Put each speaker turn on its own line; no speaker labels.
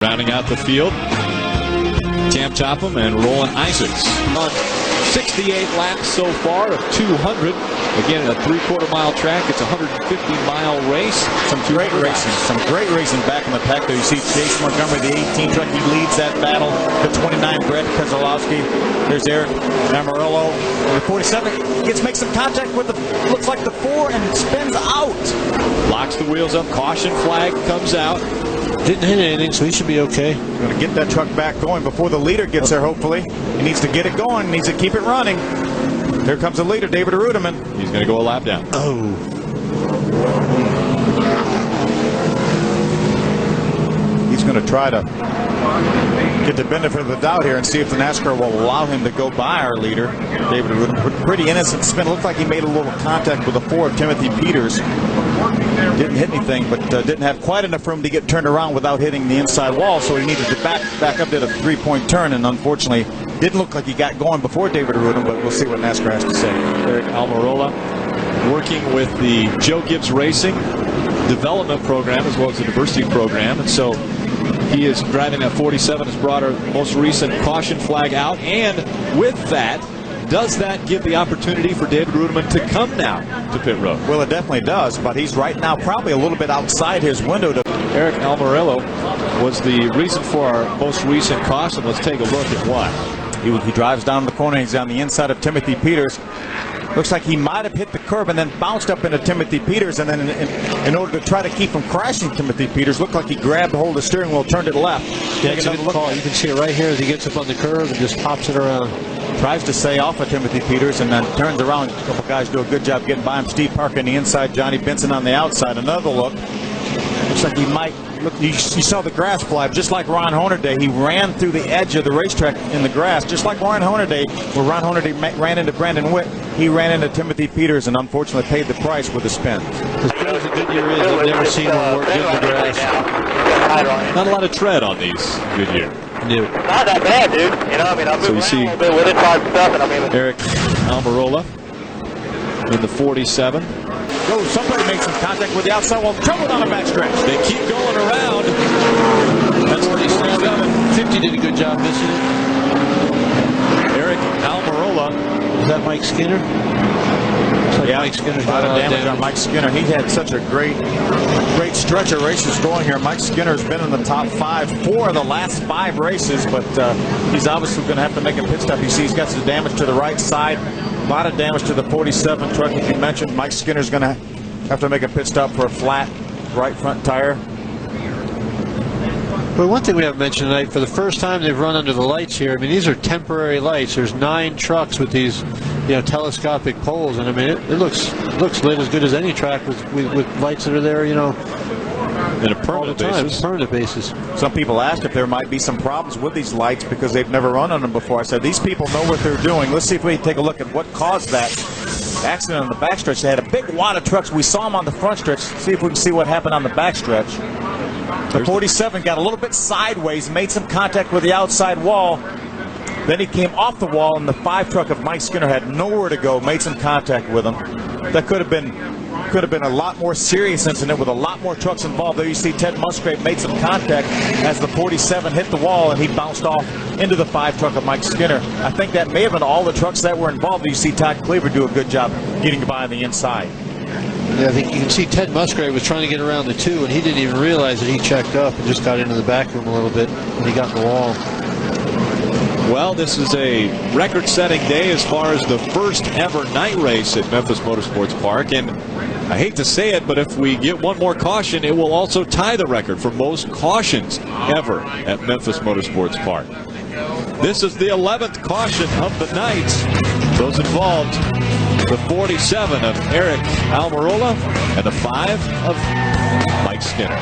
Rounding out the field, Cam Topham and Roland Isaacs. On 68 laps so far of 200. Again, a 3/4 mile track. It's a 150-mile race.
Some great racing back in the pack there. You see Chase Montgomery, the 18 truck. He leads that battle. The 29, Brett Keselowski. There's Aric Almirola. The 47 makes some contact with the, looks like the 4, and spins out.
Locks the wheels up. Caution flag comes out.
Didn't hit anything, so he should be okay.
Going to get that truck back going before the leader gets there, hopefully. He needs to get it going. He needs to keep it running. Here comes the leader, David Rudiman.
He's going to go a lap down.
Oh.
He's going to try to get the benefit of the doubt here and see if the NASCAR will allow him to go by our leader, David Rudiman. Pretty innocent spin. Looked like he made a little contact with the 4 of Timothy Peters. Didn't hit anything, but didn't have quite enough room to get turned around without hitting the inside wall, so he needed to back up, did a 3-point turn, and unfortunately didn't look like he got going before David Rudiman, but we'll see what NASCAR has to say.
Aric Almirola working with the Joe Gibbs Racing development program as well as the diversity program, and so he is driving that 47, has brought our most recent caution flag out, and with that, does that give the opportunity for David Rudiman to come now to pit road?
Well, it definitely does, but he's right now probably a little bit outside his window.
Aric Almirola was the reason for our most recent caution. Let's take a look at what.
He drives down the corner. He's on the inside of Timothy Peters. Looks like he might have hit the curb and then bounced up into Timothy Peters, and then in order to try to keep from crashing Timothy Peters, looked like he grabbed hold of the steering wheel, turned it left.
Yeah, it's a good call. You can see it right here as he gets up on the curve and just pops it around.
Tries to stay off of Timothy Peters and then turns around. A couple guys do a good job getting by him. Steve Parker on the inside, Johnny Benson on the outside. Another look. Looks like he might. Look, you saw the grass fly, just like Ron Hornaday. He ran through the edge of the racetrack in the grass, just like Ron Hornaday. Where Ron Hornaday ran into Brandon Witt, he ran into Timothy Peters and unfortunately paid the price with the spin.
As good as a Goodyear is, I've never seen one work good in the grass.
Not a lot of tread on these Goodyear.
No.
Not that bad, dude. You know, I mean, I've
So you
moved
see
around a little bit with it, tried stuff, and I mean,
Aric Almirola in the 47.
Oh, somebody made some contact with the outside wall. Trouble down the backstretch.
They keep going around.
That's 47. 50 did a good job missing it.
Aric Almirola.
Is that Mike Skinner? Looks like
Yeah,
Mike Skinner's
a lot
got
of damage on Mike Skinner. He had such a great stretch of races going here. Mike Skinner's been in the top 5 4 of the last 5 races, but he's obviously going to have to make a pit stop. You see he's got some damage to the right side. A lot of damage to the 47 truck, as you mentioned. Mike Skinner's going to have to make a pit stop for a flat right front tire.
But one thing we haven't mentioned tonight, for the first time they've run under the lights here. I mean, these are temporary lights. There's 9 trucks with these, telescopic poles, and I mean, it looks lit as good as any track with lights that are there,
In a permanent basis.
Permanent basis.
Some people asked if there might be some problems with these lights because they've never run on them before. I said, these people know what they're doing. Let's see if we can take a look at what caused that accident on the backstretch. They had a big wad of trucks. We saw them on the front stretch. See if we can see what happened on the backstretch. The 47 got a little bit sideways, made some contact with the outside wall. Then he came off the wall, and the 5 truck of Mike Skinner had nowhere to go, made some contact with him. That could have been a lot more serious incident with a lot more trucks involved. There you see Ted Musgrave made some contact as the 47 hit the wall, and he bounced off into the 5 truck of Mike Skinner. I think that may have been all the trucks that were involved. You see Todd Cleaver do a good job getting by on the inside.
Yeah, I think you can see Ted Musgrave was trying to get around the 2, and he didn't even realize that he checked up and just got into the back room a little bit when he got in the wall.
Well, this is a record-setting day as far as the first ever night race at Memphis Motorsports Park. And I hate to say it, but if we get one more caution, it will also tie the record for most cautions ever at Memphis Motorsports Park. This is the 11th caution of the night. Those involved, the 47 of Aric Almirola and the 5 of Mike Skinner.